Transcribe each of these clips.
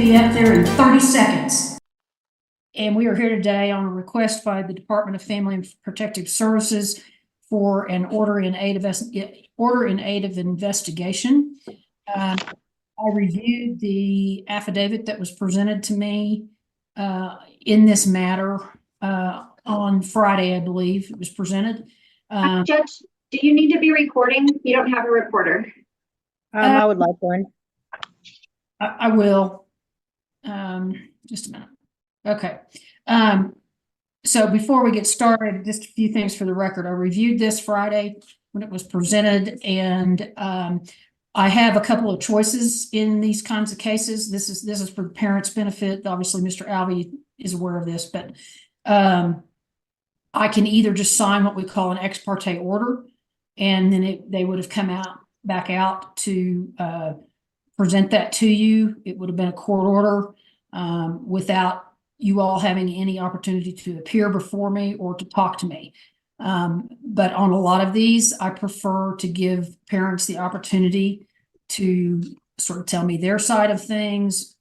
be up there in 30 seconds. And we are here today on a request by the Department of Family and Protective Services for an order in aid of investigation. I reviewed the affidavit that was presented to me in this matter on Friday, I believe it was presented. Judge, do you need to be recording? You don't have a recorder. I would like one. I will. Just a minute. Okay. So before we get started, just a few things for the record. I reviewed this Friday when it was presented, and I have a couple of choices in these kinds of cases. This is for parents' benefit. Obviously, Mr. Alvey is aware of this, but I can either just sign what we call an ex parte order, and then they would have come back out to present that to you. It would have been a court order without you all having any opportunity to appear before me or to talk to me. But on a lot of these, I prefer to give parents the opportunity to sort of tell me their side of things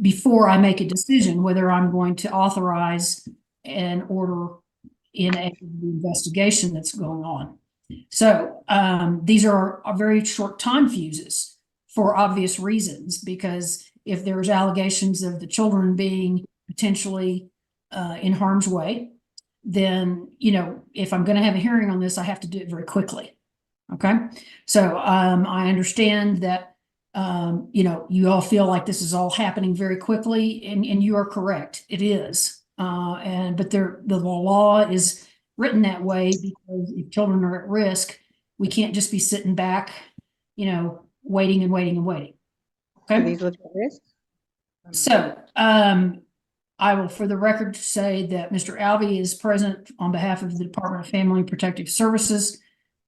before I make a decision whether I'm going to authorize an order in the investigation that's going on. So these are very short time fuses for obvious reasons, because if there's allegations of the children being potentially in harm's way, then, you know, if I'm going to have a hearing on this, I have to do it very quickly. Okay. So I understand that, you know, you all feel like this is all happening very quickly, and you are correct. It is. But the law is written that way because if children are at risk, we can't just be sitting back, you know, waiting and waiting and waiting. Okay. These look at risk. So I will, for the record, say that Mr. Alvey is present on behalf of the Department of Family and Protective Services.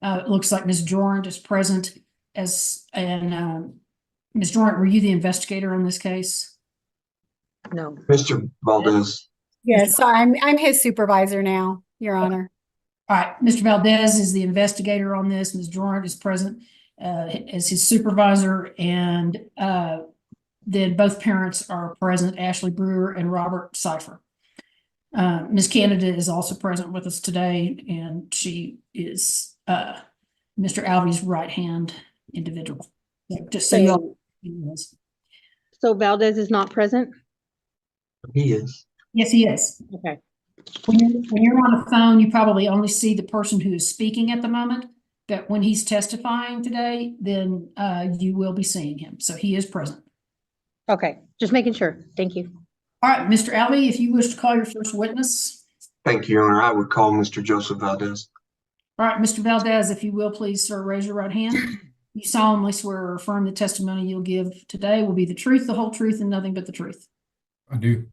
It looks like Ms. Jorrant is present Ms. Jorrant, were you the investigator on this case? No. Mr. Valdez. Yes, so I'm his supervisor now, Your Honor. All right, Mr. Valdez is the investigator on this. Ms. Jorrant is present as his supervisor, and then both parents are present, Ashley Brewer and Robert Cipher. Ms. Canada is also present with us today, and she is Mr. Alvey's right-hand individual. Just so you know. So Valdez is not present? He is. Yes, he is. Okay. When you're on the phone, you probably only see the person who is speaking at the moment, but when he's testifying today, then you will be seeing him. So he is present. Okay, just making sure. Thank you. All right, Mr. Alvey, if you wish to call your first witness. Thank you, Your Honor. I would call Mr. Joseph Valdez. All right, Mr. Valdez, if you will, please, sir, raise your right hand. You solemnly swear or affirm the testimony you'll give today will be the truth, the whole truth, and nothing but the truth. I do.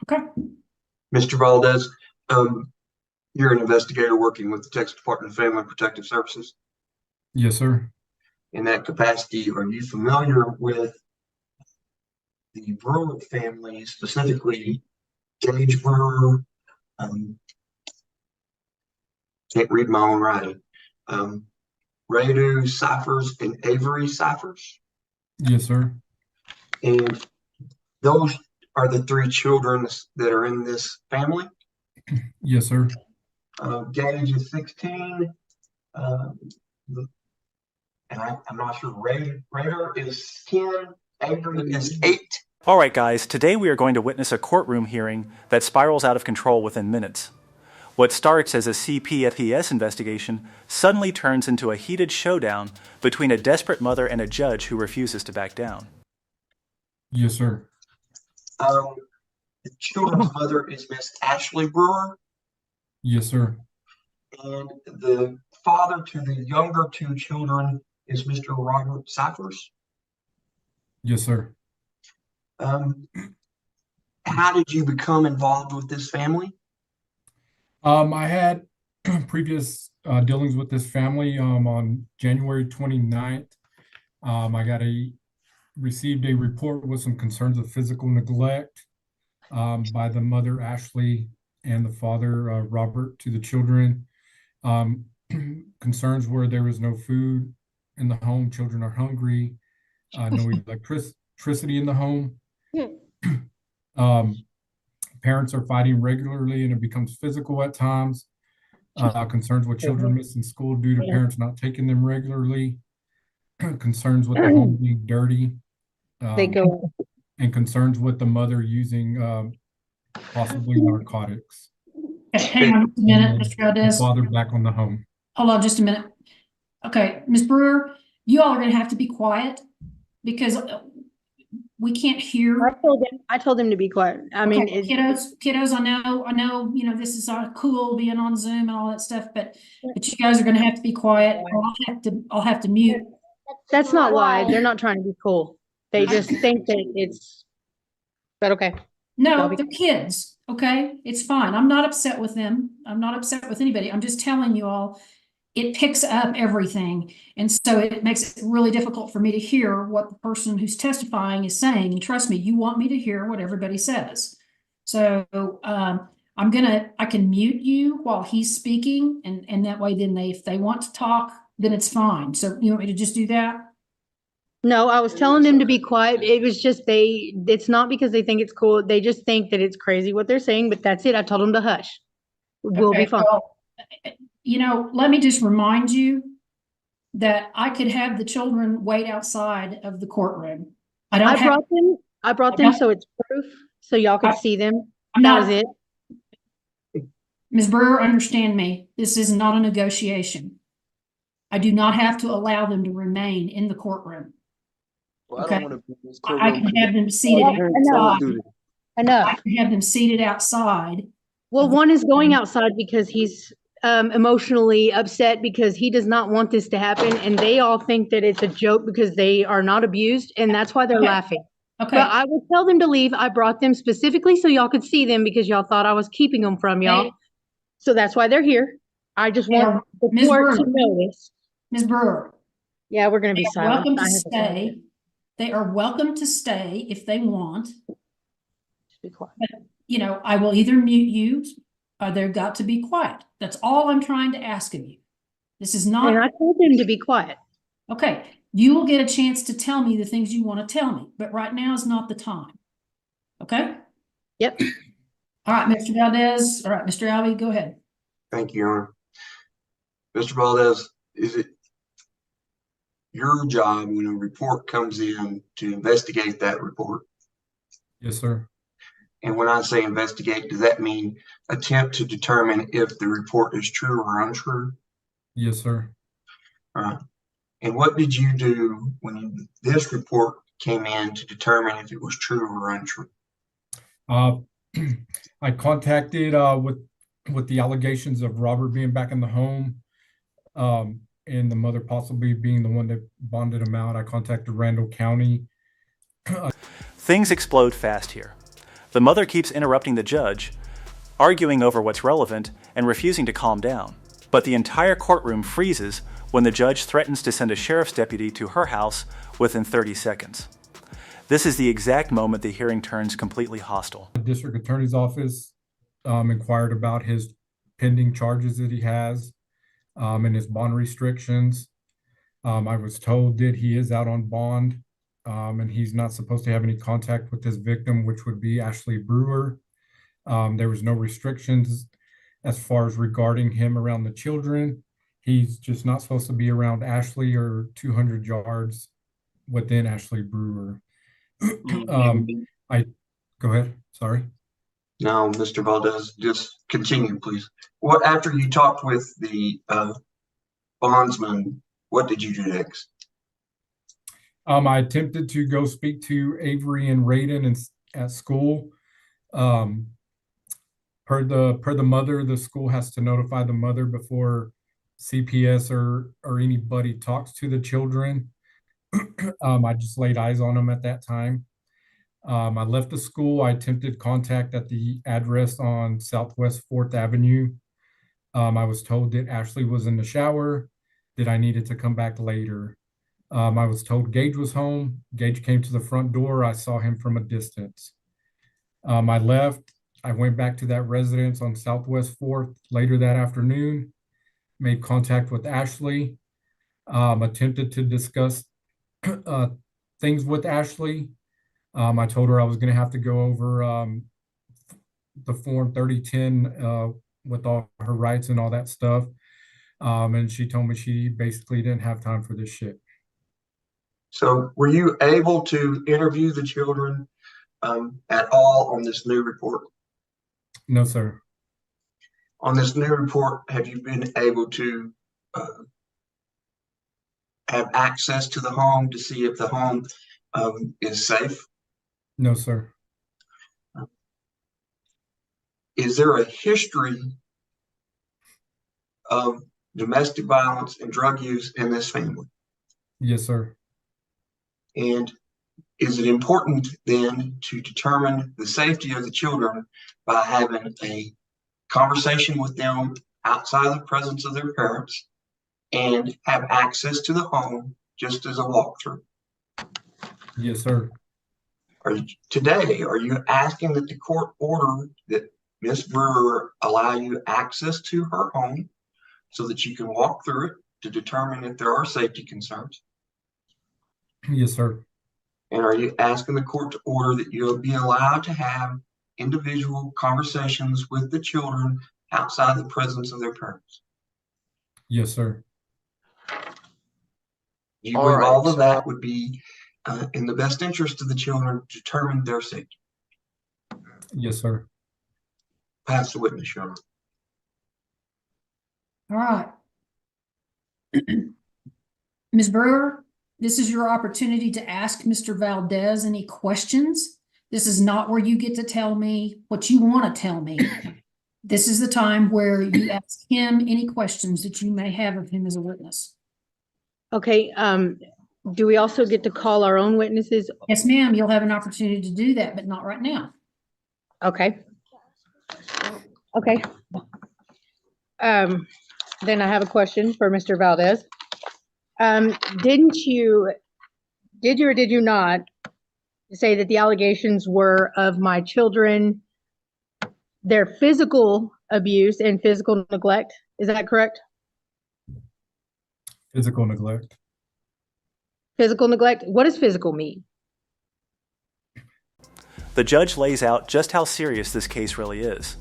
Okay. Mr. Valdez, you're an investigator working with the Texas Department of Family and Protective Services. Yes, sir. In that capacity, are you familiar with the Brewer family, specifically Gage Brewer? Can't read my own writing. Radu Cyphers and Avery Cyphers. Yes, sir. And those are the three children that are in this family. Yes, sir. Gage is 16. And I'm not sure. Raider is 10. Avery is 8. All right, guys, today we are going to witness a courtroom hearing that spirals out of control within minutes. What starts as a CPFES investigation suddenly turns into a heated showdown between a desperate mother and a judge who refuses to back down. Yes, sir. The children's mother is Miss Ashley Brewer. Yes, sir. And the father to the younger two children is Mr. Robert Cyphers. Yes, sir. How did you become involved with this family? I had previous dealings with this family on January 29th. I received a report with some concerns of physical neglect by the mother, Ashley, and the father, Robert, to the children. Concerns were there was no food in the home, children are hungry, no electricity in the home. Hmm. Parents are fighting regularly and it becomes physical at times. Concerns with children missing school due to parents not taking them regularly. Concerns with the home being dirty. They go, And concerns with the mother using possibly narcotics. Hang on just a minute, Mr. The Valdez. father back on the home. Hold on just a minute. Okay, Ms. Brewer, you all are gonna have to be quiet because we can't hear. I told him to be quiet. I mean, Okay, kiddos, I know, you know, this is cool being on Zoom and all that stuff, but you guys are gonna have to be quiet. Or I'll have to mute. that's not why. They're not trying to be cool. They just think that it's, but okay. No, I'll be- they're kids, okay? It's fine. I'm not upset with them. I'm not upset with anybody. I'm just telling you all, it picks up everything. And so it makes it really difficult for me to hear what the person who's testifying is saying. And trust me, you want me to hear what everybody says. So I can mute you while he's speaking, and that way then if they want to talk, then it's fine. So you want me to just do that? No, I was telling them to be quiet. It was just it's not because they think it's cool. They just think that it's crazy what they're saying, but that's it. I told them to hush. We'll be Okay, fine. well, you know, let me just remind you that I could have the children wait outside of the courtroom. I don't have, I brought them so it's proof, so y'all could see them. I'm That was not, it. Ms. Brewer, understand me. This is not a negotiation. I do not have to allow them to remain in the courtroom. Well, I Okay. don't want to be in this I courtroom. can have them seated I know. outside. Do this. I Enough. can have them seated outside. Well, one is going outside because he's emotionally upset because he does not want this to happen, and they all think that it's a joke because they are not abused, and that's why they're Okay. laughing. Okay, But I would tell them to leave. I brought them specifically so y'all could see them because y'all thought I was keeping them from y'all. So that's why they're here. I just want the Ms. court to Brewer. know this. Ms. Brewer, Yeah, we're gonna be they are silent. welcome to I have to- stay. They are welcome to stay if they want. Just be quiet. You know, I will either mute you or they've got to be quiet. That's all I'm trying to ask of you. This is And not, I told them to be quiet. okay, you will get a chance to tell me the things you want to tell me, but right now is not the time. Okay? Yep. All right, Mr. Valdez, all right, Mr. Albee, go ahead. Thank you, Your Honor. Mr. Valdez, is it your job when a report comes in to investigate that report? Yes, sir. And when I say investigate, does that mean attempt to determine if the report is true or untrue? Yes, sir. All right. And what did you do when this report came in to determine if it was true or untrue? I contacted with the allegations of Robert being back in the home, and the mother possibly being the one that bonded him out. I contacted Randall County. Things explode fast here. The mother keeps interrupting the judge, arguing over what's relevant, and refusing to calm down. But the entire courtroom freezes when the judge threatens to send a sheriff's deputy to her house within 30 seconds. This is the exact moment the hearing turns completely hostile. The district attorney's office inquired about his pending charges that he has and his bond restrictions. I was told that he is out on bond and he's not supposed to have any contact with his victim, which would be Ashley Brewer. There was no restrictions as far as regarding him around the children. He's just not supposed to be around Ashley or 200 yards within Ashley Brewer. Go ahead. Sorry. No, Mr. Valdez, just continue, please. What, after you talked with the bondsman, what did you do next? I attempted to go speak to Avery and Raiden at school. Per the mother, the school has to notify the mother before CPS or anybody talks to the children. I just laid eyes on them at that time. I left the school. I attempted contact at the address on Southwest 4th Avenue. I was told that Ashley was in the shower, that I needed to come back later. I was told Gage was home. Gage came to the front door. I saw him from a distance. I left. I went back to that residence on Southwest 4th later that afternoon, made contact with Ashley, attempted to discuss things with Ashley. I told her I was gonna have to go over the Form 3010 with all her rights and all that stuff. And she told me she basically didn't have time for this shit. So were you able to interview the children at all on this new report? No, sir. On this new report, have you been able to have access to the home to see if the home is safe? No, sir. Is there a history of domestic violence and drug use in this family? Yes, sir. And is it important then to determine the safety of the children by having a conversation with them outside of the presence of their parents and have access to the home just as a walkthrough? Yes, sir. Today, are you asking that the court order that Ms. Brewer allow you access to her home so that you can walk through it to determine if there are safety concerns? Yes, sir. And are you asking the court to order that you'll be allowed to have individual conversations with the children outside the presence of their parents? Yes, sir. You All believe right, all of so- that would be in the best interest of the children to determine their safety? Yes, sir. Pass the witness, Your Honor. All right. Ms. Brewer, this is your opportunity to ask Mr. Valdez any questions. This is not where you get to tell me what you want to tell me. This is the time where you ask him any questions that you may have of him as a witness. Okay, do we also get to call our own witnesses? Yes, ma'am, you'll have an opportunity to do that, but not right now. Okay. Okay. Then I have a question for Mr. Valdez. Did you or did you not say that the allegations were of my children, their physical abuse and physical neglect? Is that correct? Physical neglect. Physical neglect? What does physical mean? The judge lays out just how serious this case really is.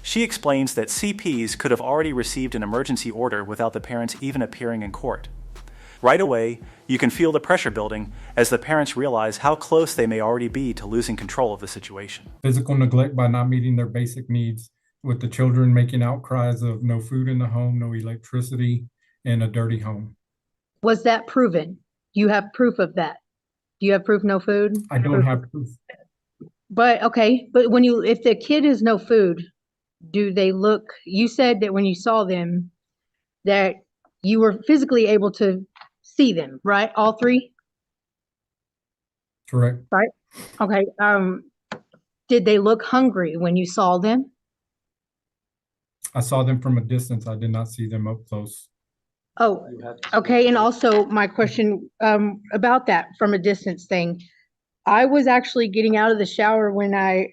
She explains that CPs could have already received an emergency order without the parents even appearing in court. Right away, you can feel the pressure building as the parents realize how close they may already be to losing control of the situation. Physical neglect by not meeting their basic needs, with the children making outcries of no food in the home, no electricity, and a dirty home. Was that proven? You have proof of that? Do you have proof no food? I don't have proof. But okay, but if the kid is no food, do they look, you said that when you saw them, that you were physically able to see them, right? All three? Correct. Right? Okay, did they look hungry when you saw them? I saw them from a distance. I did not see them up close. Oh, okay, and also my question about that from a distance thing. I was actually getting out of the shower when I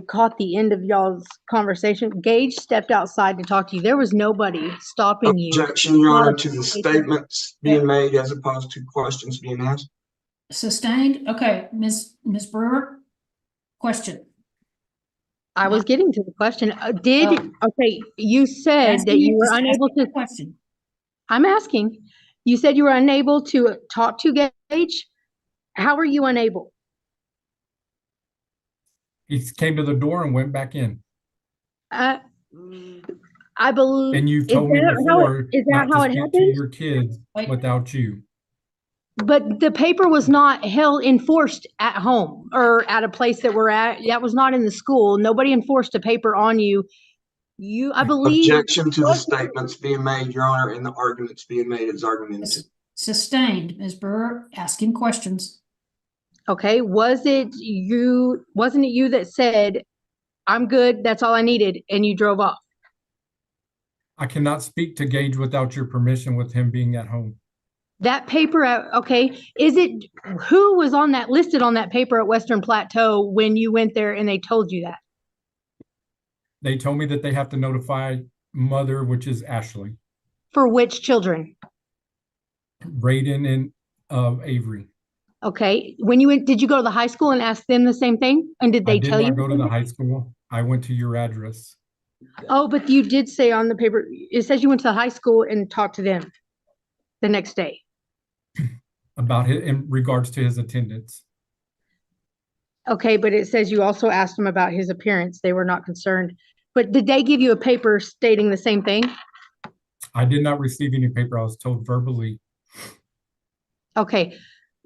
caught the end of y'all's conversation. Gage stepped outside to talk to you. There was nobody stopping you. Objection, Your Honor, to the statements being made as opposed to questions being asked. Sustained? Okay, Ms. Brewer, question. I was getting to the question. Okay, you said that you were unable to. Question. I'm asking. You said you were unable to talk to Gage. How were you unable? He came to the door and went back in. I believe. And you've told me before is that not how to it speak to happened? your kids without you. But the paper was not enforced at home or at a place that we're at. That was not in the school. Nobody enforced a paper on you. I believe. Objection to the statements being made, Your Honor, and the arguments being made as argumentative. Sustained, Ms. Brewer, asking questions. Okay, wasn't it you that said, I'm good, that's all I needed, and you drove off? I cannot speak to Gage without your permission with him being at home. That paper, okay, who was listed on that paper at Western Plateau when you went there and they told you that? They told me that they have to notify mother, which is Ashley. For which children? Brayden and Avery. Okay, when you went, did you go to the high school and ask them the same thing? And did I they did tell you? not go to the high school. I went to your address. Oh, but you did say on the paper, it says you went to the high school and talked to them the next day. About his, in regards to his attendance. Okay, but it says you also asked them about his appearance. They were not concerned. But did they give you a paper stating the same thing? I did not receive any paper. I was told verbally. Okay,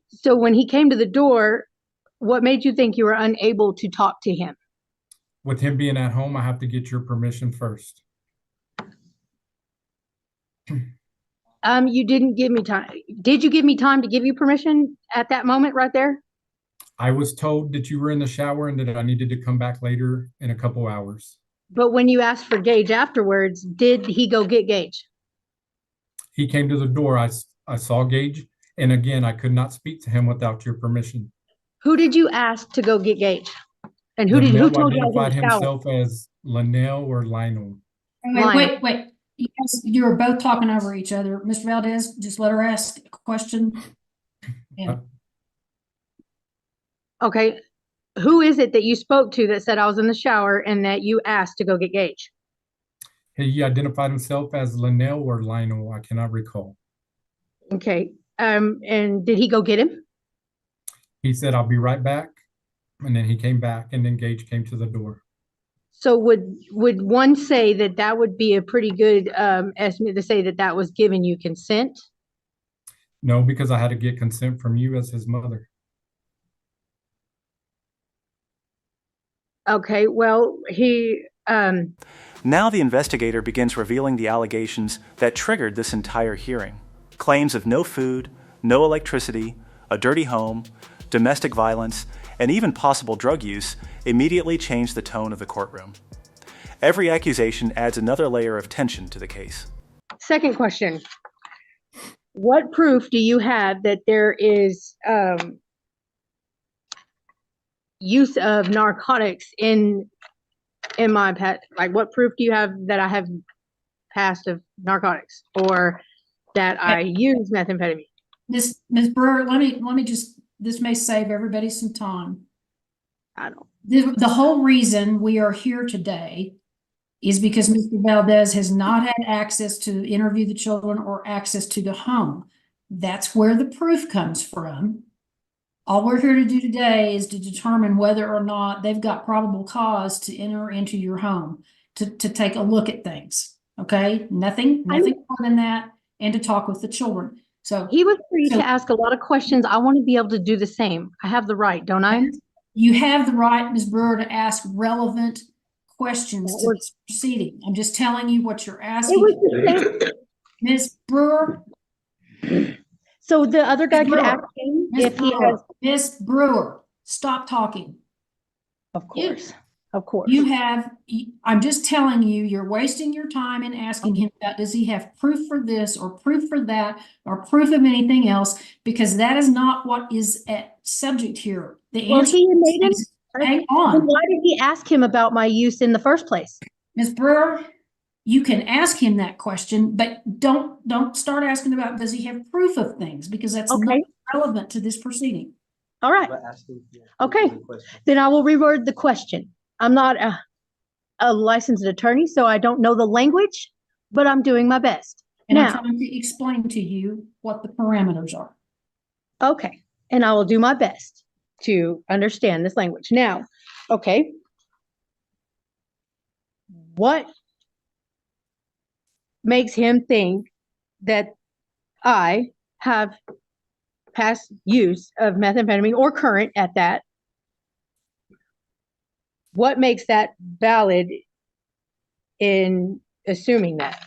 so when he came to the door, what made you think you were unable to talk to him? With him being at home, I have to get your permission first. You didn't give me time. Did you give me time to give you permission at that moment right there? I was told that you were in the shower and that I needed to come back later in a couple hours. But when you asked for Gage afterwards, did he go get Gage? He came to the door. I saw Gage. And again, I could not speak to him without your permission. Who did you ask to go get Gage? And who The who male told you I was identified in the shower? himself as Linnell or Lionel. Wait. You guys, you're both talking over each other. Mr. Valdez, just let her ask a question. Yeah. Okay, who is it that you spoke to that said I was in the shower and that you asked to go get Gage? He identified himself as Linnell or Lionel. I cannot recall. Okay, and did he go get him? He said, I'll be right back. And then he came back and then Gage came to the door. So would one say that that would be a pretty good estimate to say that that was giving you consent? No, because I had to get consent from you as his mother. Okay, well, Now the investigator begins revealing the allegations that triggered this entire hearing. Claims of no food, no electricity, a dirty home, domestic violence, and even possible drug use immediately changed the tone of the courtroom. Every accusation adds another layer of tension to the case. second question. What proof do you have that there is use of narcotics in my pet? Like, what proof do you have that I have passed of narcotics or that I use methamphetamine? Ms. Brewer, let me just, this may save everybody some time. I don't. The whole reason we are here today is because Mr. Valdez has not had access to interview the children or access to the home. That's where the proof comes from. All we're here to do today is to determine whether or not they've got probable cause to enter into your home, to take a look at things. Okay, nothing more than that, and to talk with the children. So He was free to ask a lot of questions. I want to be able to do the same. I have the right, don't I? you have the right, Ms. Brewer, to ask relevant questions to this proceeding. I'm just telling you what you're asking. Ms. Brewer. So the other guy could ask him if he has. Ms. Brewer, stop talking. Of course, of course. I'm just telling you, you're wasting your time in asking him about, does he have proof for this or proof for that or proof of anything else? Because that is not what is at subject here. The answer is, hang on. Why did he ask him about my use in the first place? Ms. Brewer, you can ask him that question, but don't start asking about, does he have proof of things? Because that's not relevant to this proceeding. All right. Okay. Then I will reword the question. I'm not a licensed attorney, so I don't know the language, but I'm doing my best. And I'm trying to explain to you what the parameters are. Okay. And I will do my best to understand this language. Now, okay. What makes him think that I have past use of methamphetamine or current at that? What makes that valid in assuming that?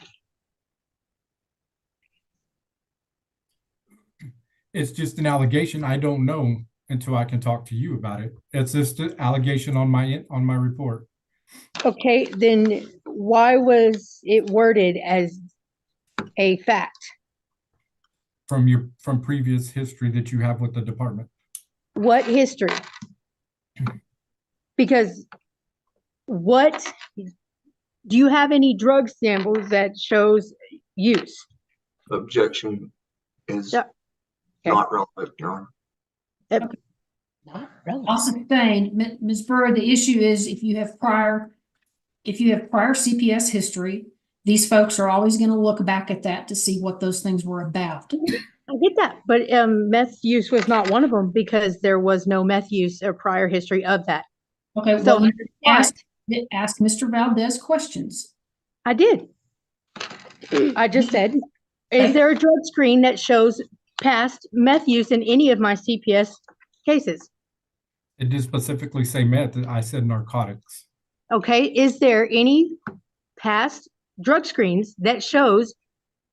It's just an allegation. I don't know until I can talk to you about it. It's just an allegation on my report. Okay, then why was it worded as a fact? From previous history that you have with the department. What history? Because do you have any drug samples that shows use? Objection is not relevant, Your Honor. Not relevant. I'll sustain. Ms. Burr, the issue is if you have prior CPS history, these folks are always going to look back at that to see what those things were about. I get that, but meth use was not one of them because there was no meth use or prior history of that. Okay, So well, you I ask Mr. Valdez questions. I did. I just said, is there a drug screen that shows past meth use in any of my CPS cases? It did specifically say meth. I said narcotics. Okay, is there any past drug screens that shows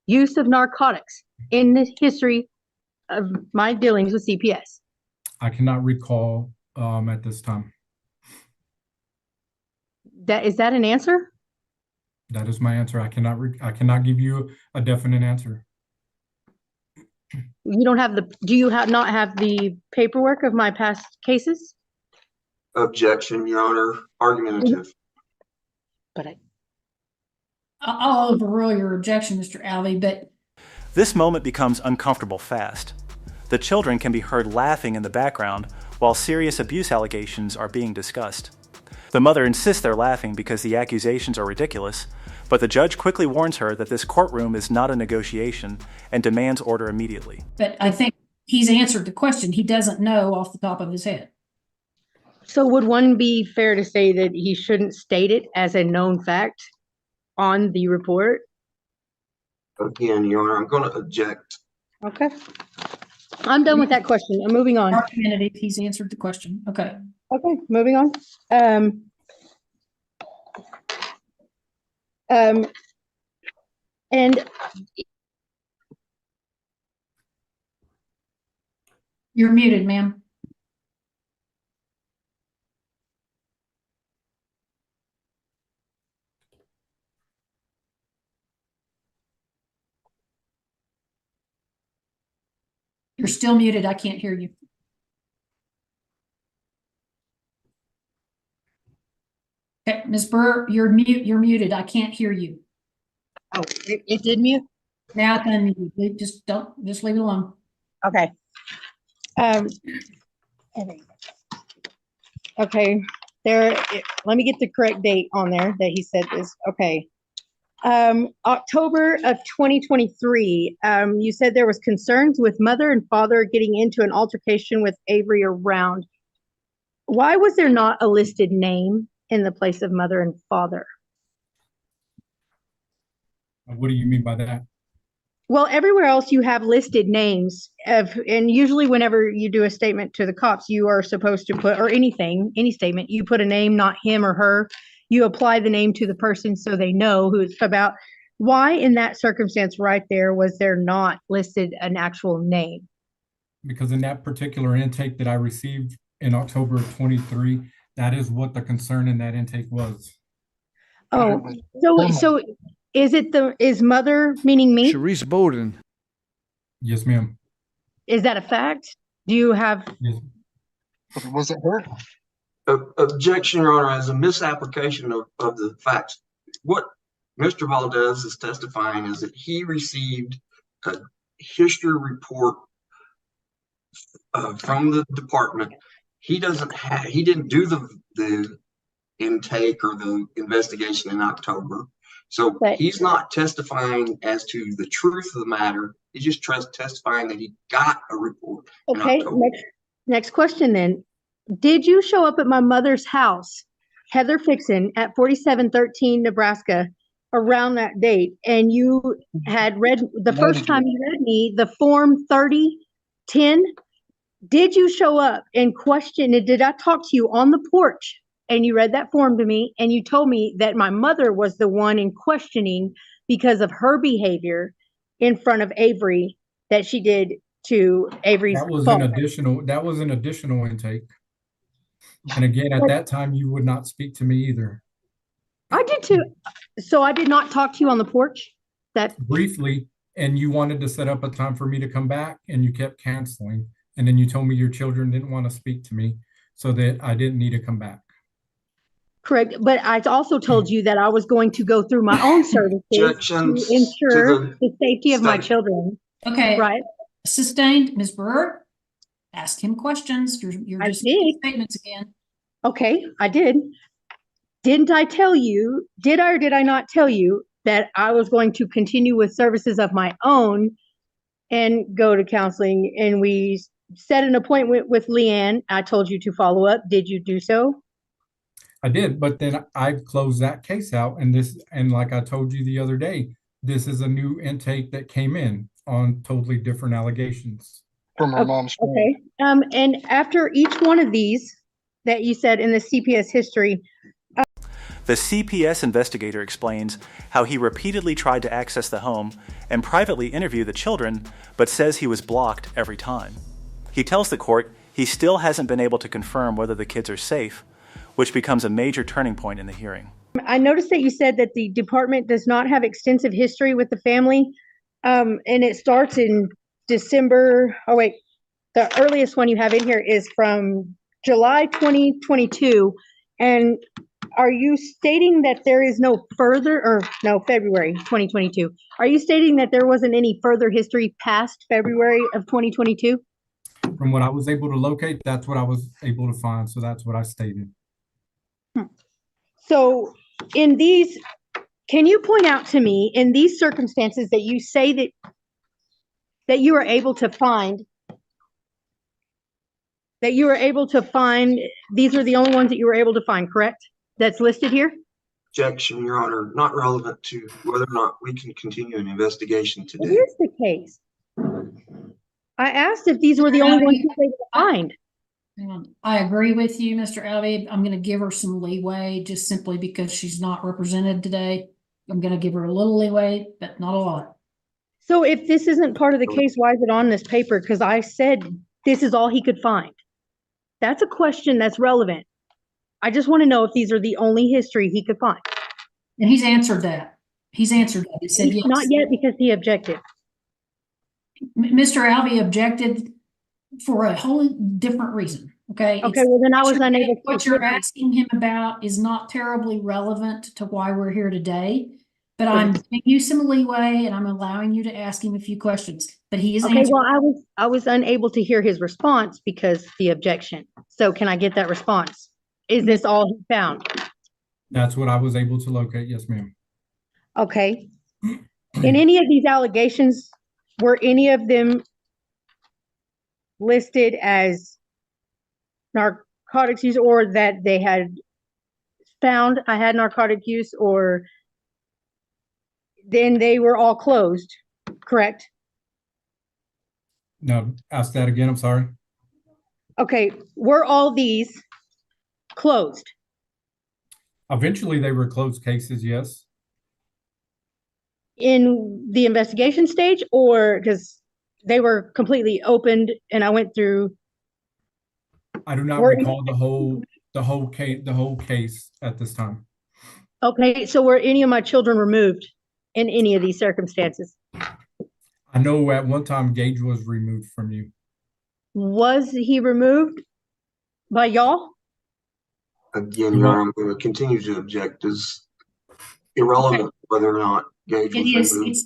use of narcotics in the history of my dealings with CPS? I cannot recall at this time. Is that an answer? That is my answer. I cannot give you a definite answer. You don't have do you not have the paperwork of my past cases? Objection, Your Honor. Argumentative. But I'll overrule your objection, Mr. Alvey, but This moment becomes uncomfortable fast. The children can be heard laughing in the background while serious abuse allegations are being discussed. The mother insists they're laughing because the accusations are ridiculous, but the judge quickly warns her that this courtroom is not a negotiation and demands order immediately. But I think he's answered the question. He doesn't know off the top of his head. So would one be fair to say that he shouldn't state it as a known fact on the report? Again, Your Honor, I'm going to object. Okay. I'm done with that question. I'm moving on. Argumentative, he's answered the question. Okay. Okay, moving on. And You're muted, ma'am. You're still muted. I can't hear you. Okay, Ms. Burr, you're muted. I can't hear you. oh, it did mute? Now it's unmuted. Just leave it alone. Okay. Okay, let me get the correct date on there that he said this. Okay. October of 2023, you said there was concerns with mother and father getting into an altercation with Avery around. Why was there not a listed name in the place of mother and father? What do you mean by that? Well, everywhere else you have listed names and usually whenever you do a statement to the cops, you are supposed to put, or any statement, you put a name, not him or her. You apply the name to the person so they know who it's about. Why in that circumstance right there was there not listed an actual name? Because in that particular intake that I received in October of 23, that is what the concern in that intake was. Oh, so is mother meaning me? Sharice Bowden. Yes, ma'am. Is that a fact? Do you have? Yes. Was it her? Objection, Your Honor, as a misapplication of the facts. What Mr. Valdez is testifying is that he received a history report from the department. He didn't do the intake or the investigation in October. So he's not testifying as to the truth of the matter. He's just testifying that he got a report. Okay, next question then. Did you show up at my mother's house, Heather Fixon, at 4713 Nebraska around that date? And you had read, the first time you read me, the form 3010, did you show up and question it? Did I talk to you on the porch and you read that form to me and you told me that my mother was the one in questioning because of her behavior in front of Avery that she did to Avery's That was fault? that was an additional intake. And again, at that time, you would not speak to me either. I did too. So I did not talk to you on the porch? That Briefly, and you wanted to set up a time for me to come back and you kept canceling. And then you told me your children didn't want to speak to me so that I didn't need to come back. correct. But I also told you that I was going to go through my own services Objections to ensure to the safety of my statement. children. Okay. Right? Sustained, Ms. Burr. ask him questions. You're I just making did. statements again. Okay, I did. Didn't I tell you, did I or did I not tell you that I was going to continue with services of my own and go to counseling? And we set an appointment with Leanne. I told you to follow up. Did you do so? I did, but then I closed that case out, and like I told you the other day, this is a new intake that came in on totally different allegations. From her mom's phone. Okay. And after each one of these that you said in the CPS history, The CPS investigator explains how he repeatedly tried to access the home and privately interview the children, but says he was blocked every time. He tells the court he still hasn't been able to confirm whether the kids are safe, which becomes a major turning point in the hearing. I noticed that you said that the department does not have extensive history with the family. And it starts in December. Oh, wait, the earliest one you have in here is from July 2022. And are you stating that there is no further, or no, February 2022? Are you stating that there wasn't any further history past February of 2022? From what I was able to locate, that's what I was able to find, so that's what I stated. So in these, can you point out to me in these circumstances that you say that you were able to find, these are the only ones that you were able to find, correct? That's listed here? Objection, Your Honor, not relevant to whether or not we can continue an investigation It today. is the case. I asked if these were the only ones you were able to find. I agree with you, Mr. Alvey. I'm going to give her some leeway just simply because she's not represented today. I'm going to give her a little leeway, but not a lot. So if this isn't part of the case, why is it on this paper? Because I said this is all he could find. That's a question that's relevant. I just want to know if these are the only history he could find. And he's answered that. He said yes. Not yet, because he objected. Mr. Alvey objected for a whole different reason. Okay. Okay, well then I was unable to. What you're asking him about is not terribly relevant to why we're here today, but I'm giving you some leeway and I'm allowing you to ask him a few questions, but he is Okay, answering. well, I was unable to hear his response because the objection. So can I get that response? Is this all he found? That's what I was able to locate, yes, ma'am. Okay. In any of these allegations, were any of them listed as narcotics use, or that they had found I had narcotic use, or then they were all closed, correct? No, ask that again, I'm sorry. Okay, were all these closed? Eventually, they were closed cases, yes. In the investigation stage, or because they were completely opened and I went through? I do not recall the whole case at this time. Okay, so were any of my children removed in any of these circumstances? I know at one time Gage was removed from you. Was he removed by y'all? Again, Your Honor, I'm going to continue to object as irrelevant whether or not Gage was removed.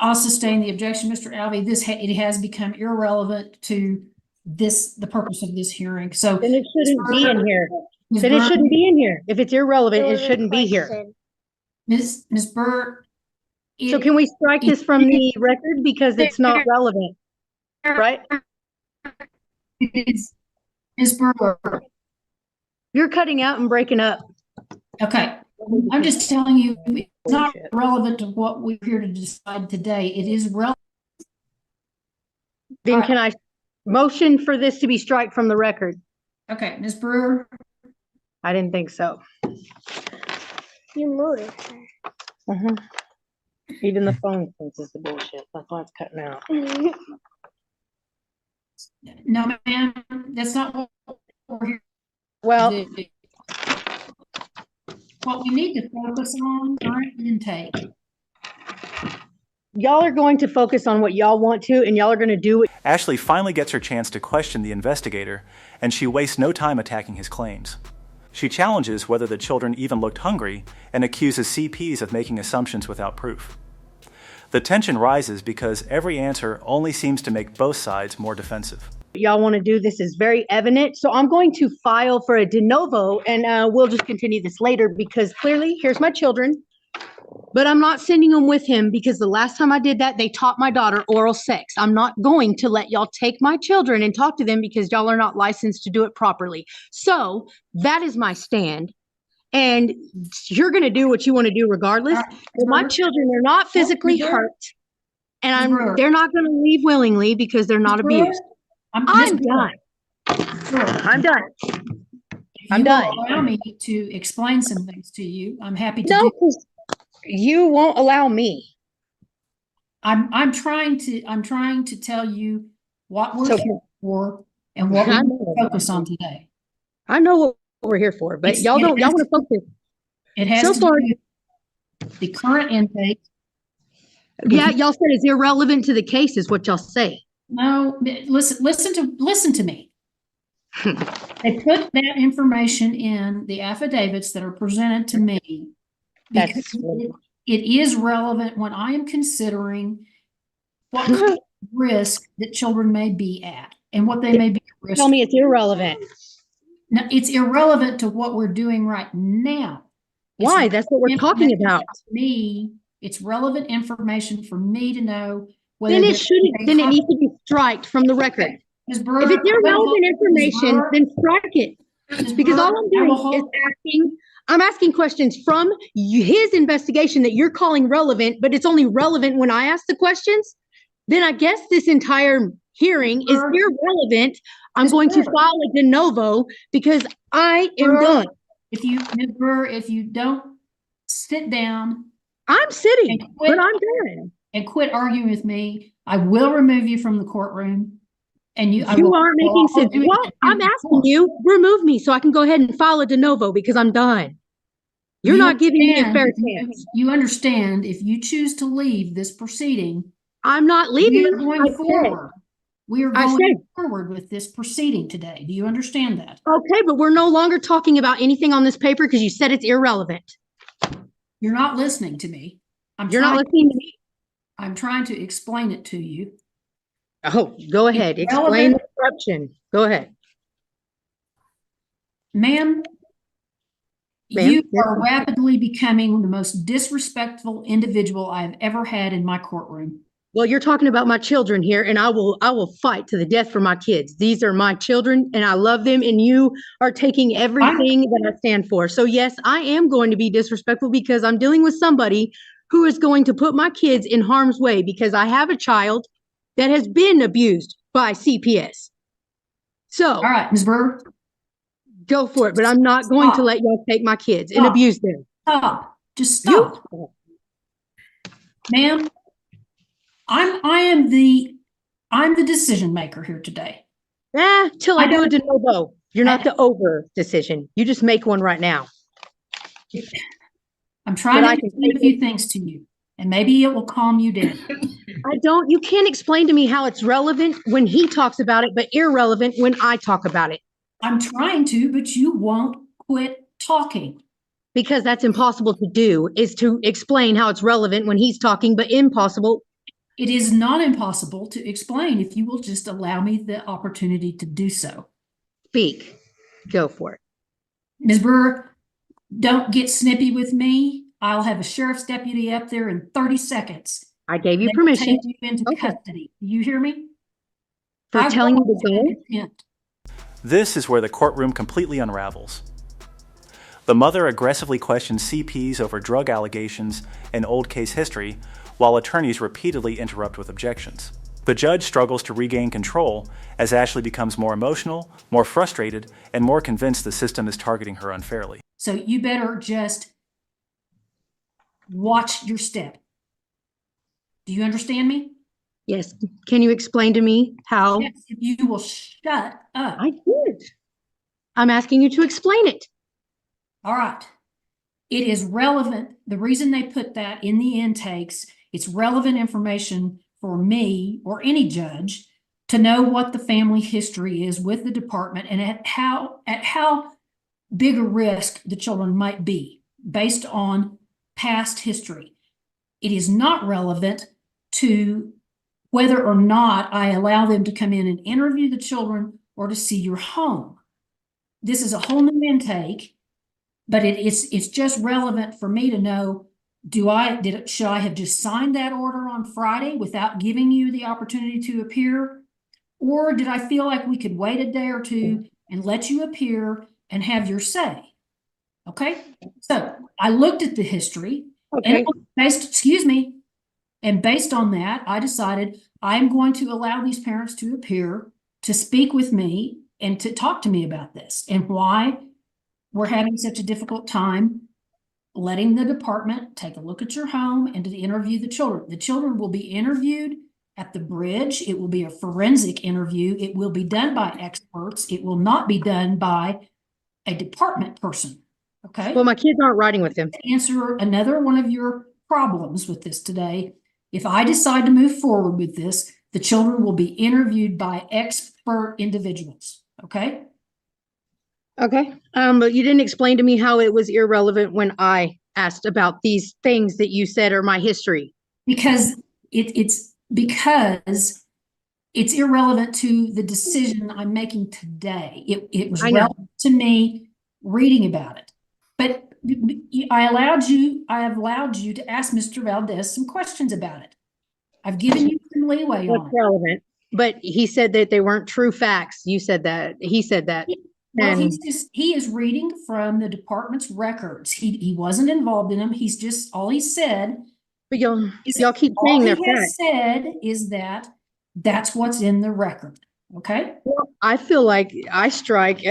I'll sustain the objection, Mr. Alvey. It has become irrelevant to the purpose of this hearing. So Then it shouldn't be in here. Then it shouldn't be in here. If it's irrelevant, it shouldn't be here. Ms. Burt. So can we strike this from the record because it's not relevant, right? Ms. Burt. You're cutting out and breaking up. Okay. I'm just telling you, it's not relevant to what we're here to decide today. It is relevant. Then can I motion for this to be struck from the record? Okay, Ms. Brewer. I didn't think so. You moved it. Even the phone thinks it's the bullshit. That's why it's cutting out. No, ma'am, that's not what we're here Well, to do. What we need to focus on current intake. y'all are going to focus on what y'all want to, and y'all are going to do it. Ashley finally gets her chance to question the investigator, and she wastes no time attacking his claims. She challenges whether the children even looked hungry and accuses CPs of making assumptions without proof. The tension rises because every answer only seems to make both sides more defensive. y'all want to do. This is very evident. So I'm going to file for a de novo, and we'll just continue this later because clearly here's my children, but I'm not sending them with him because the last time I did that, they taught my daughter oral sex. I'm not going to let y'all take my children and talk to them because y'all are not licensed to do it properly. So that is my stand. And you're going to do what you want to do regardless. All right, But my Ms. children are not physically Ms. hurt. And Ms. Brewer. they're not going to leave willingly because they're not Ms. Brewer, abused. Ms. I'm Brewer, done. I'm done. if I'm you will done. allow me to explain some things to you, I'm happy to No, do. 'cause you won't allow me. I'm trying to tell you what we're So- here for and what we I need know. to focus on today. I know what we're here for, but y'all want to focus. It has So to far- do with the current intake. Yeah, y'all said it's irrelevant to the case is what y'all say. No, listen to me. They put that information in the affidavits that are presented to me because That's- it is relevant when I am considering what kind of risk that children may be at and what they may be at risk. Tell me it's irrelevant. No, it's irrelevant to what we're doing right now. It's Why? That's what we're talking information about. for me, it's relevant information for me to know whether. Then it there's shouldn't, a then it hot- needs to be striked from the record. Ms. Brewer, If it's I will hold- irrelevant information, Brewer, then strike it. Ms. Because Brewer, all I'm I will doing is hold- I'm asking questions from his investigation that you're calling relevant, but it's only relevant when I ask the questions. Then I guess this entire hearing is Brewer. irrelevant. I'm Ms. going to Brewer. file a de novo because I am Brewer, done. Ms. Brewer, if you don't sit down I'm sitting, and quit, but I'm done. and quit arguing with me, I will remove you from the courtroom. And I You will- aren't making I'll sense. do it Well, in I'm court. asking you, remove me so I can go ahead and file a de novo because I'm done. You're You not giving me a fair understand- chance. You understand, if you choose to leave this proceeding, I'm not we leaving. are going I said. forward. We are I going said. forward with this proceeding today. Do you understand that? Okay, but we're no longer talking about anything on this paper because you said it's irrelevant. You're not listening to me. You're not listening to me. I'm trying to explain it to you. Oh, go ahead. It's Explain relevant. the corruption. Go ahead. Ma'am, Ma'am, you yes, are ma'am. rapidly becoming the most disrespectful individual I have ever had in my courtroom. Well, you're talking about my children here, and I will fight to the death for my kids. These are my children, and I love them, and you are taking everything that I stand for. So yes, I am going to be disrespectful because I'm dealing with somebody who is going to put my kids in harm's way because I have a child that has been abused by CPS. So All right, Ms. Brewer, go for it, but I'm not going to Stop. let y'all take my kids and Stop. abuse them. stop. Just You- stop. Ma'am, I'm the decision maker here today. Till I I do a don't- de novo. You're not the over decision. You just make one right now. I'm trying But I to can explain a take few things to you, and maybe it will calm you down. You can't explain to me how it's relevant when he talks about it, but irrelevant when I talk about it. I'm trying to, but you won't quit talking. Because that's impossible to do, is to explain how it's relevant when he's talking, but impossible. It is not impossible to explain if you will just allow me the opportunity to do so. Speak. Go for it. Ms. Brewer, don't get snippy with me. I'll have a sheriff's deputy up there in 30 seconds. I gave you They will permission take you into Okay. custody. Do you hear me? for I telling you will to go. contempt. This is where the courtroom completely unravels. The mother aggressively questions CPs over drug allegations and old case history, while attorneys repeatedly interrupt with objections. The judge struggles to regain control as Ashley becomes more emotional, more frustrated, and more convinced the system is targeting her unfairly. So you better just watch your step. Do you understand me? Yes. Can you explain to me how? Yes, if you will shut up. I did. I'm asking you to explain it. All right. It is relevant. The reason they put that in the intakes, it's relevant information for me or any judge to know what the family history is with the department and at how big a risk the children might be based on past history. It is not relevant to whether or not I allow them to come in and interview the children or to see your home. This is a whole new intake, but it's just relevant for me to know, should I have just signed that order on Friday without giving you the opportunity to appear? Or did I feel like we could wait a day or two and let you appear and have your say? Okay, so I looked at the history and based on that, I decided I'm going to allow these parents to appear, to speak with me and to talk to me about this and why we're having such a difficult time letting the department take a look at your home and to interview the children. The children will be interviewed at the bridge. It will be a forensic interview. It will be done by experts. It will not be done by a department person. Okay. Well, my kids aren't riding with them. To answer another one of your problems with this today, if I decide to move forward with this, the children will be interviewed by expert individuals. Okay. Okay. But you didn't explain to me how it was irrelevant when I asked about these things that you said are my history. Because it's irrelevant to the decision I'm making today. It was relevant to me reading about it. But I have allowed you to ask Mr. Valdez some questions about it. I've given you some leeway on it. Relevant. But he said that they weren't true facts. You said that. He said that. Well, he is reading from the department's records. He wasn't involved in them. He's just, all he said. But y'all keep saying all they're he has said is that that's what's in the record. Okay. Well, I feel like I strike,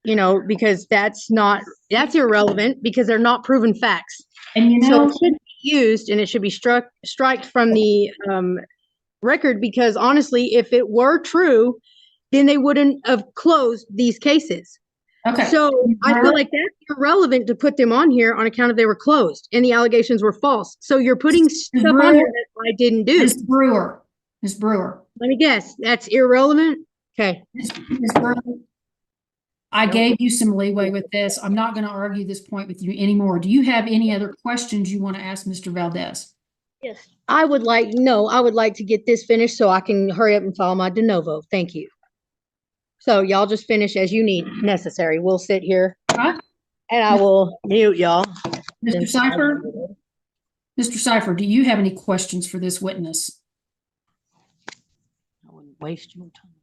because that's irrelevant because they're not proven facts. And so it should be used and it should be striked from the record, because honestly, if it were true, then they wouldn't have closed these cases. Okay. So I feel like that's irrelevant to put them on here on account of they were closed and the allegations were false. So you're putting stuff on here that I didn't do. Ms. Brewer. Let me guess. That's irrelevant. Okay. Ms. Brewer, I gave you some leeway with this. I'm not going to argue this point with you anymore. Do you have any other questions you want to ask Mr. Valdez? Yes. I would like to get this finished so I can hurry up and file my de novo. Thank you. So y'all just finish as you need necessary. We'll sit here and I will mute y'all. Mr. Cipher, do you have any questions for this witness? I wouldn't waste your time.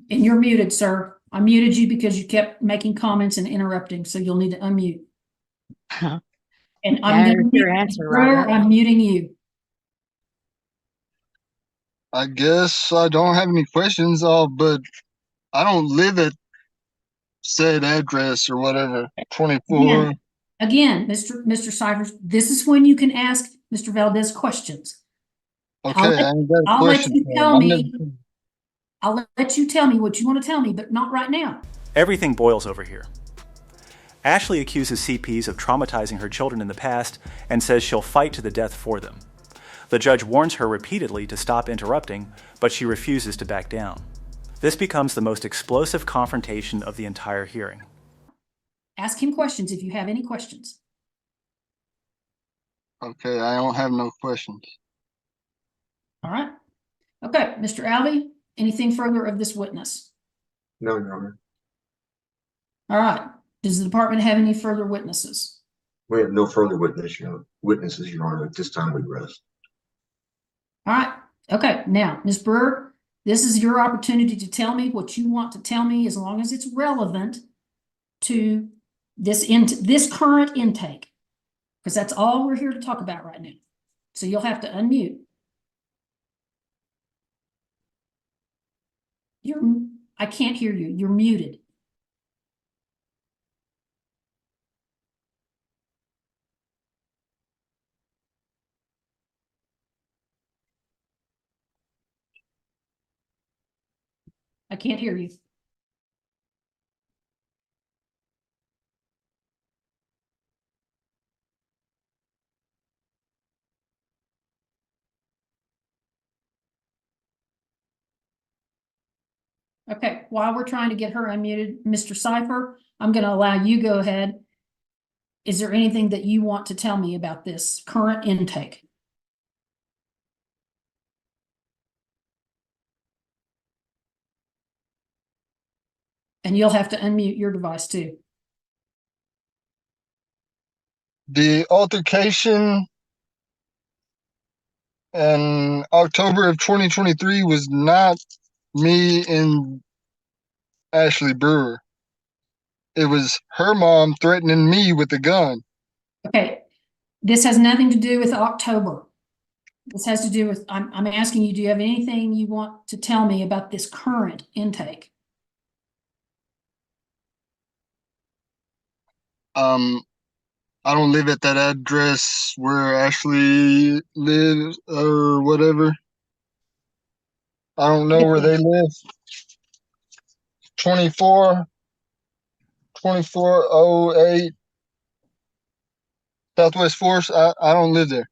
And you're muted, sir. I muted you because you kept making comments and interrupting, so you'll need to unmute. And I'm muting you. I guess I don't have any questions, but I don't live at said address or whatever, 24. Again, Mr. Cyphers, this is when you can ask Mr. Valdez questions. Okay, I'll let you tell me. I'll let you tell me what you want to tell me, but not right now. Everything boils over here. Ashley accuses CPs of traumatizing her children in the past and says she'll fight to the death for them. The judge warns her repeatedly to stop interrupting, but she refuses to back down. This becomes the most explosive confrontation of the entire hearing. Ask him questions if you have any questions. Okay, I don't have no questions. All right. Okay, Mr. Alvey, anything further of this witness? No, Your Honor. All right. Does the department have any further witnesses? We have no further witnesses, Your Honor. At this time, we rest. All right. Okay. Now, Ms. Brewer, this is your opportunity to tell me what you want to tell me, as long as it's relevant to this current intake, because that's all we're here to talk about right now. So you'll have to unmute. I can't hear you. You're muted. I can't hear you. Okay, while we're trying to get her unmuted, Mr. Cipher, I'm going to allow you go ahead. Is there anything that you want to tell me about this current intake? And you'll have to unmute your device too. The altercation in October of 2023 was not me and Ashley Brewer. It was her mom threatening me with a gun. Okay, this has nothing to do with October. This has to do with, I'm asking you, do you have anything you want to tell me about this current intake? I don't live at that address where Ashley lives or whatever. I don't know where they live. 2408 Southwest Force. I don't live there.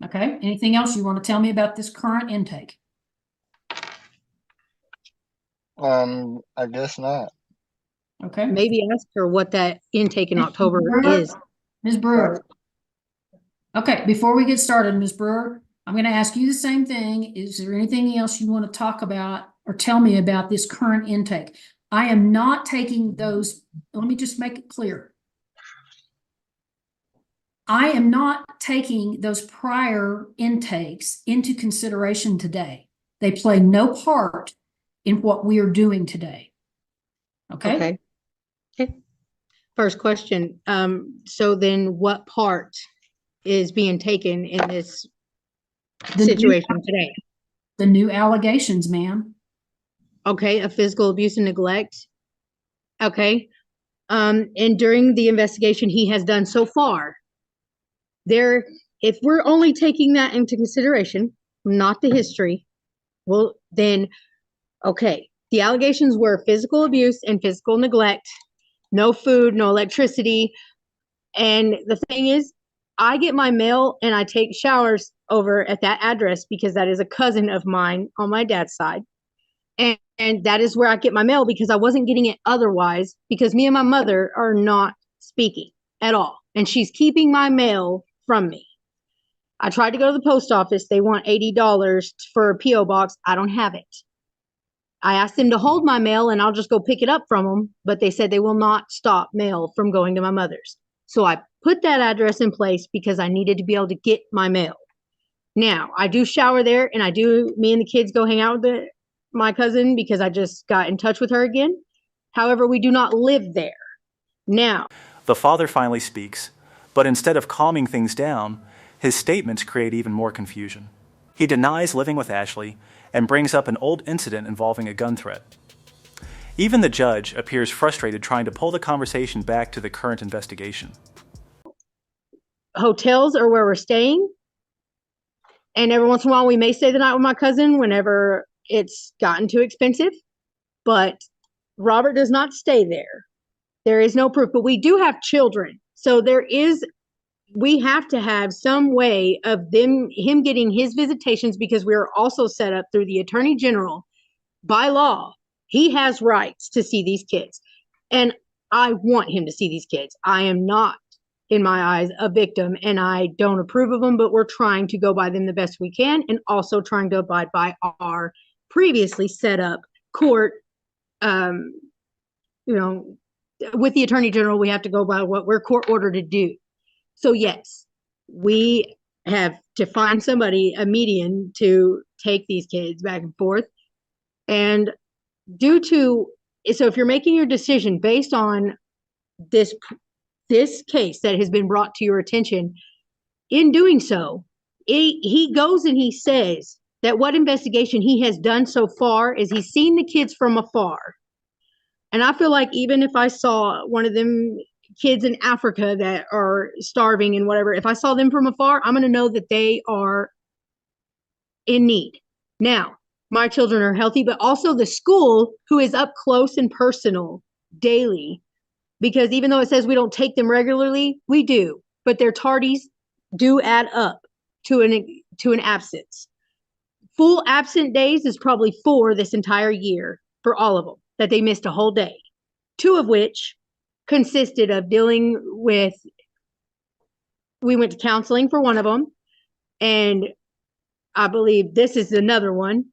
Okay, anything else you want to tell me about this current intake? I guess not. Okay. Maybe ask her what that intake in October is. Ms. Brewer. Okay, before we get started, Ms. Brewer, I'm going to ask you the same thing. Is there anything else you want to talk about or tell me about this current intake? I am not taking those, let me just make it clear. I am not taking those prior intakes into consideration today. They play no part in what we are doing today. Okay? Okay. First question. So then what part is being taken in this situation today? The new allegations, ma'am. Okay, of physical abuse and neglect. Okay. And during the investigation he has done so far, if we're only taking that into consideration, not the history, well, then, okay, the allegations were physical abuse and physical neglect, no food, no electricity. And the thing is, I get my mail and I take showers over at that address because that is a cousin of mine on my dad's side. And that is where I get my mail because I wasn't getting it otherwise because me and my mother are not speaking at all. And she's keeping my mail from me. I tried to go to the post office. They want $80 for a P.O. box. I don't have it. I asked them to hold my mail and I'll just go pick it up from them, but they said they will not stop mail from going to my mother's. So I put that address in place because I needed to be able to get my mail. Now, I do shower there and me and the kids go hang out with my cousin because I just got in touch with her again. However, we do not live there. Now, The father finally speaks, but instead of calming things down, his statements create even more confusion. He denies living with Ashley and brings up an old incident involving a gun threat. Even the judge appears frustrated trying to pull the conversation back to the current investigation. hotels are where we're staying. And every once in a while, we may stay the night with my cousin whenever it's gotten too expensive. But Robert does not stay there. There is no proof, but we do have children. So we have to have some way of him getting his visitations because we are also set up through the Attorney General by law. He has rights to see these kids. And I want him to see these kids. I am not, in my eyes, a victim and I don't approve of them, but we're trying to go by them the best we can and also trying to abide by our previously set up court. With the Attorney General, we have to go by what we're court ordered to do. So yes, we have to find somebody, a median, to take these kids back and forth. And so if you're making your decision based on this case that has been brought to your attention, in doing so, he goes and he says that what investigation he has done so far is he's seen the kids from afar. And I feel like even if I saw one of them kids in Africa that are starving and whatever, if I saw them from afar, I'm going to know that they are in need. Now, my children are healthy, but also the school, who is up close and personal daily, because even though it says we don't take them regularly, we do, but their tardies do add up to an absence. Full absent days is probably 4 this entire year for all of them, that they missed a whole day, 2 of which consisted of dealing with, we went to counseling for one of them, and I believe this is another one.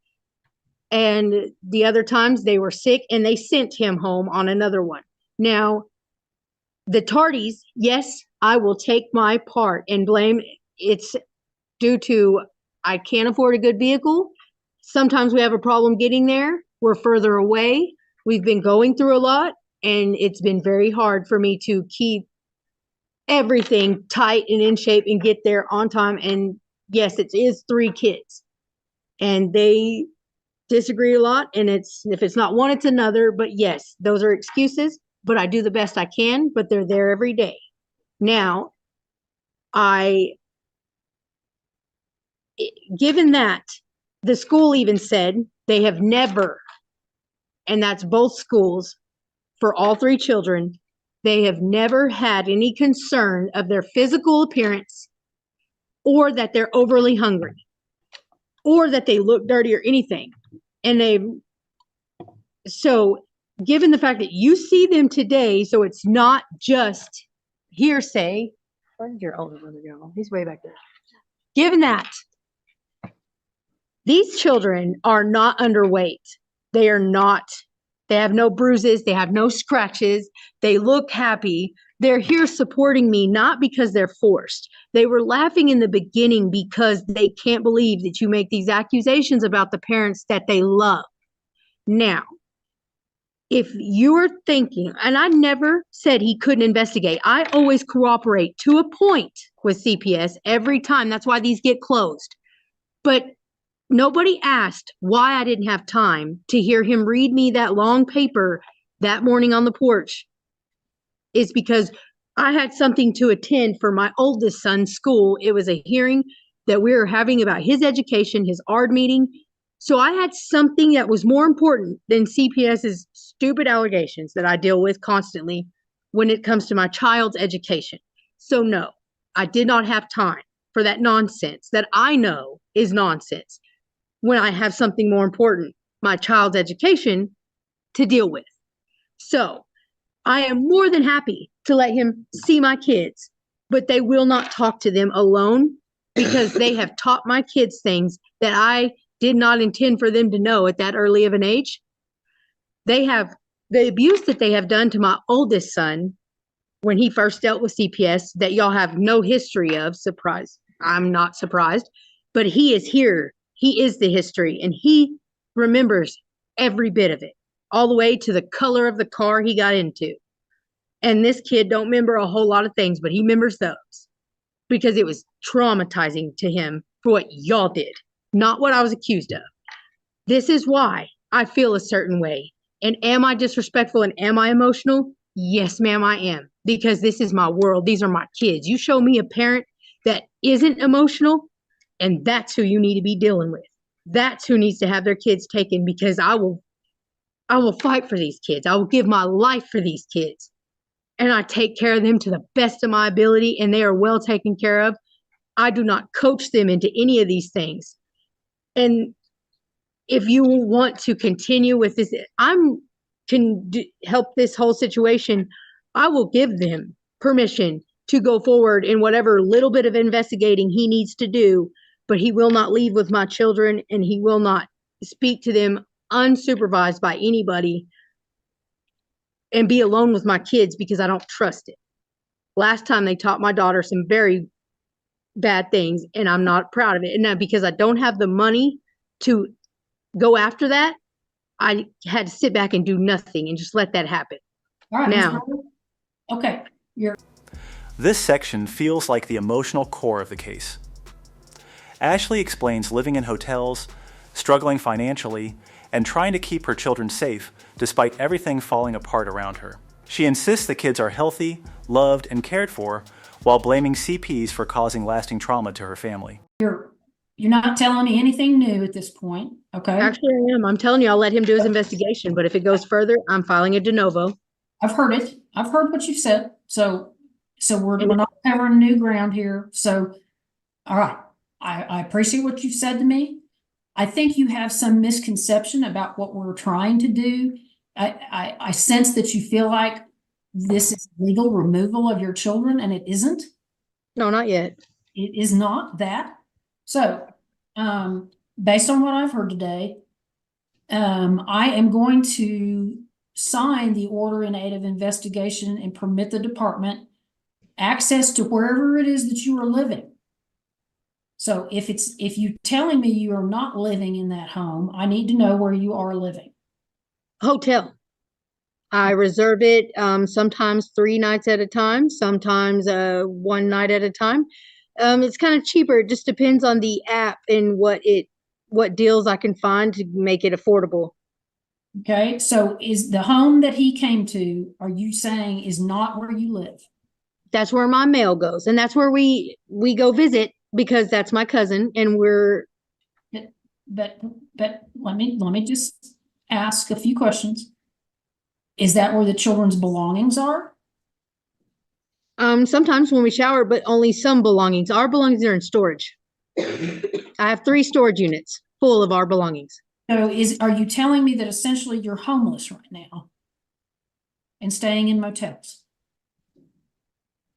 And the other times they were sick and they sent him home on another one. Now, the tardies, yes, I will take my part and blame. It's due to I can't afford a good vehicle. Sometimes we have a problem getting there. We're further away. We've been going through a lot, and it's been very hard for me to keep everything tight and in shape and get there on time. And yes, it is 3 kids, and they disagree a lot. And if it's not one, it's another. But yes, those are excuses. But I do the best I can. But they're there every day. Now, given that the school even said they have never, and that's both schools for all 3 children, they have never had any concern of their physical appearance or that they're overly hungry or that they look dirty or anything. And so given the fact that you see them today, so it's not just hearsay. Where did your older brother go? He's way back there. Given that these children are not underweight, they are not, they have no bruises, they have no scratches, they look happy. They're here supporting me, not because they're forced. They were laughing in the beginning because they can't believe that you make these accusations about the parents that they love. Now, if you are thinking, and I never said he couldn't investigate, I always cooperate to a point with CPS every time. That's why these get closed. But nobody asked why I didn't have time to hear him read me that long paper that morning on the porch. Is because I had something to attend for my oldest son's school. It was a hearing that we were having about his education, his ARD meeting. So I had something that was more important than CPS's stupid allegations that I deal with constantly when it comes to my child's education. So no, I did not have time for that nonsense that I know is nonsense when I have something more important, my child's education, to deal with. So I am more than happy to let him see my kids, but they will not talk to them alone because they have taught my kids things that I did not intend for them to know at that early of an age. They have the abuse that they have done to my oldest son when he first dealt with CPS that y'all have no history of. Surprise. I'm not surprised, but he is here. He is the history, and he remembers every bit of it, all the way to the color of the car he got into. And this kid don't remember a whole lot of things, but he remembers those because it was traumatizing to him for what y'all did, not what I was accused of. This is why I feel a certain way. And am I disrespectful and am I emotional? Yes, ma'am, I am, because this is my world. These are my kids. You show me a parent that isn't emotional, and that's who you need to be dealing with. That's who needs to have their kids taken, because I will fight for these kids. I will give my life for these kids. And I take care of them to the best of my ability, and they are well taken care of. I do not coach them into any of these things. And if you want to continue with this, help this whole situation. I will give them permission to go forward in whatever little bit of investigating he needs to do, but he will not leave with my children, and he will not speak to them unsupervised by anybody and be alone with my kids because I don't trust it. Last time they taught my daughter some very bad things, and I'm not proud of it. And because I don't have the money to go after that, I had to sit back and do nothing and just let that happen. All right, Now, Ms. Burger? Okay, This section feels like the emotional core of the case. Ashley explains living in hotels, struggling financially, and trying to keep her children safe despite everything falling apart around her. She insists the kids are healthy, loved, and cared for, while blaming CPs for causing lasting trauma to her family. you're not telling me anything new at this point, okay? actually, I am. I'm telling you, I'll let him do his investigation. But if it goes further, I'm filing a de novo. I've heard it. I've heard what you've said. So we're not covering new ground here. So, all right. I appreciate what you've said to me. I think you have some misconception about what we're trying to do. I sense that you feel like this is legal removal of your children, and it isn't. No, not yet. It is not that. So, based on what I've heard today, I am going to sign the order in aid of investigation and permit the department access to wherever it is that you are living. So if you're telling me you are not living in that home, I need to know where you are living. Hotel. I reserve it sometimes 3 nights at a time, sometimes 1 night at a time. It's kind of cheaper. It just depends on the app and what deals I can find to make it affordable. Okay, so is the home that he came to, are you saying is not where you live? That's where my mail goes, and that's where we go visit because that's my cousin, and we're But let me just ask a few questions. Is that where the children's belongings are? sometimes when we shower, but only some belongings. Our belongings are in storage. I have 3 storage units full of our belongings. So are you telling me that essentially you're homeless right now and staying in motels?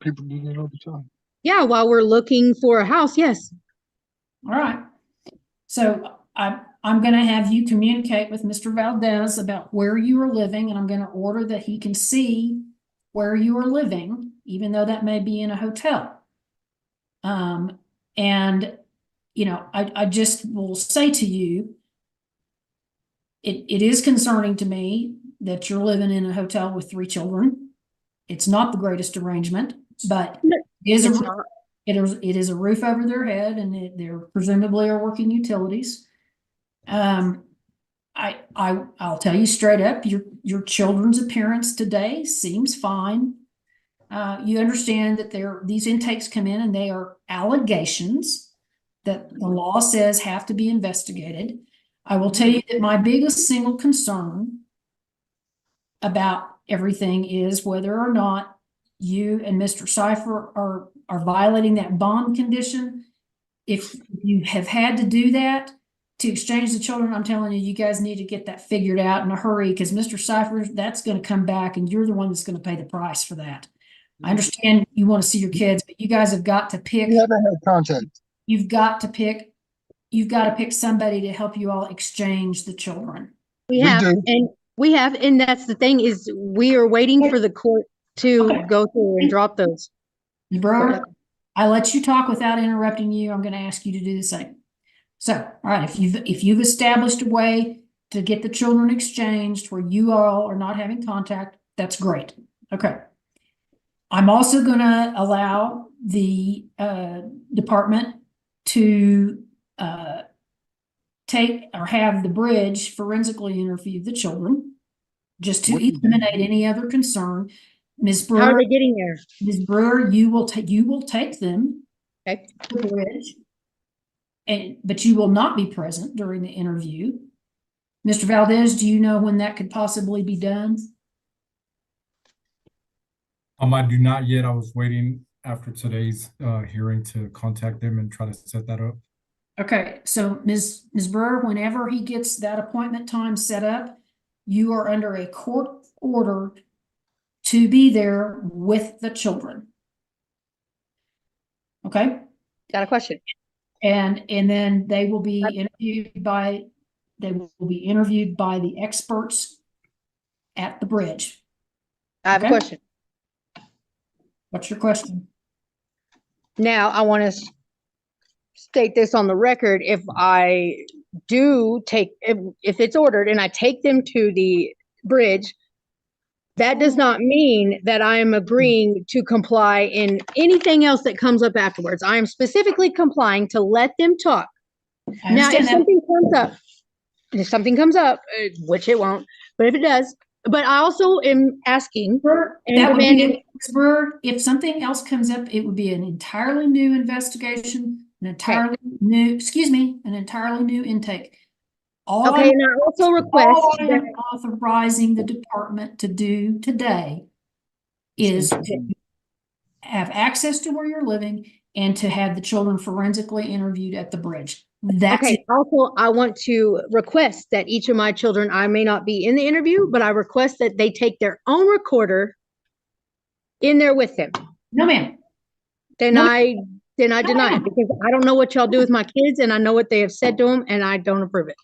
People do that all the time. Yeah, while we're looking for a house, yes. All right. So I'm going to have you communicate with Mr. Valdez about where you are living, and I'm going to order that he can see where you are living, even though that may be in a hotel. And I just will say to you, it is concerning to me that you're living in a hotel with 3 children. It's not the greatest arrangement, but it is a roof over their head, and there presumably are working utilities. I'll tell you straight up, your children's appearance today seems fine. You understand that these intakes come in and they are allegations that the law says have to be investigated. I will tell you that my biggest single concern about everything is whether or not you and Mr. Cipher are violating that bond condition. If you have had to do that to exchange the children, I'm telling you, you guys need to get that figured out in a hurry, because Mr. Cipher, that's going to come back and you're the one that's going to pay the price for that. I understand you want to see your kids, but you guys have got to pick. We haven't had contact. You've got to pick somebody to help you all exchange the children. We have, and that's the thing is we are waiting for the court to go through and drop those. Brewer, I let you talk without interrupting you. I'm going to ask you to do the same. So, all right, if you've established a way to get the children exchanged where you all are not having contact, that's great. Okay. I'm also going to allow the department to take or have the bridge forensically interview the children, just to eliminate any other concern. Ms. Brewer, how are they getting there? Ms. Brewer, you will take them to the bridge, but you will not be present during the interview. Mr. Valdez, do you know when that could possibly be done? I do not yet. I was waiting after today's hearing to contact them and try to set that up. Okay, so Ms. Brewer, whenever he gets that appointment time set up, you are under a court order to be there with the children. Okay? Got a question. And then they will be interviewed by the experts at the bridge. I have a question. What's your question? Now, I want to state this on the record. If I do if it's ordered and I take them to the bridge, that does not mean that I am agreeing to comply in anything else that comes up afterwards. I am specifically complying to let them talk. Now, if something comes up, which it won't, but if it does, but I also am asking and demanding. If something else comes up, it would be an entirely new investigation, an entirely new intake. And I also request all I am authorizing the department to do today is to have access to where you're living and to have the children forensically interviewed at the bridge. That's it. Also, I want to request that each of my children, I may not be in the interview, but I request that they take their own recorder in there with them. No, ma'am. Then I deny it, because I don't know what y'all do with my kids, and I know what they have said to them, and I don't approve it.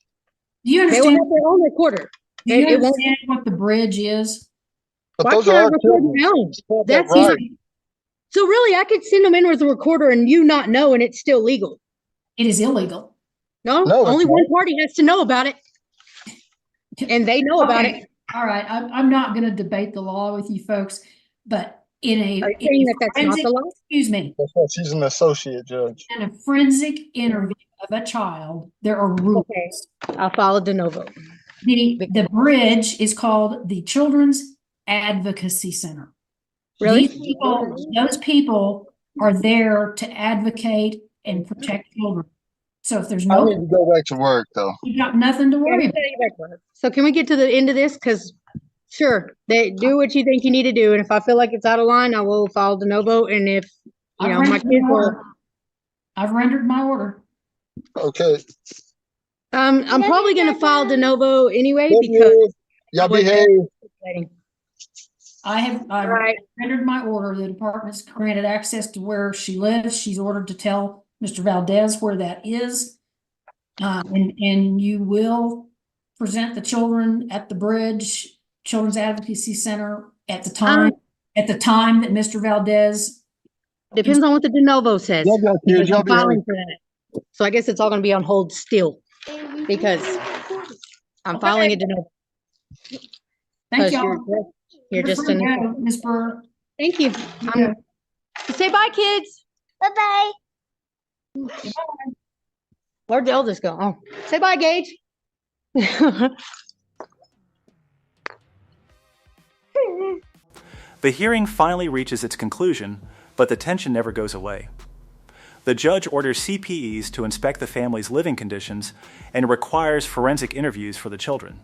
Do you They will understand, have their own recorder. do you it won't- understand what the bridge is? But Why those can't are I our record children. my own? Spell that That's right. So really, I could send them in with a recorder and you not know, and it's still legal. It is illegal. No, No, it's only one not. party has to know about it, and they know about Okay, it. all right, I'm not gonna debate the law with you folks, but in a. Are you in saying a that that's not forensic- the law? Excuse me, That's why she's an associate judge. in a forensic interview of a child, there are rules. Okay. I'll follow de novo. The bridge is called the Children's Advocacy Center. Really? Those people are there to advocate and protect children. So if there's I no, need to go back to work though. you got nothing to worry about. So can we get to the end of this? Because sure, they do what you think you need to do, and if I feel like it's out of line, I will follow de novo. And if you know my kids will, I've rendered my order. Okay. I'm probably gonna file de novo anyway Love because you. Y'all behave. I've Right. rendered my order. The department's granted access to where she lives. She's ordered to tell Mr. Valdez where that is. And you will present the children at the Bridge Children's Advocacy Center at the time that Mr. Valdez. Depends on what the de novo says. Love y'all kids. because Y'all I'm filing behave. for that. So I guess it's all gonna be on hold still because I'm filing it de novo. Thank 'Cause y'all. You're just free an. to go, Ms. Burr. Thank you. Yeah. Say bye, kids. Bye-bye. Where'd the eldest go? Oh, say bye, Gage. The hearing finally reaches its conclusion, but the tension never goes away. The judge orders CPEs to inspect the family's living conditions and requires forensic interviews for the children.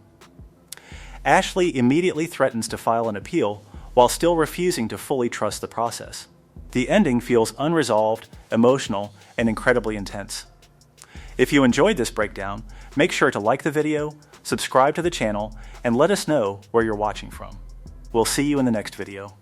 Ashley immediately threatens to file an appeal while still refusing to fully trust the process. The ending feels unresolved, emotional, and incredibly intense. If you enjoyed this breakdown, make sure to like the video, subscribe to the channel, and let us know where you're watching from. We'll see you in the next video.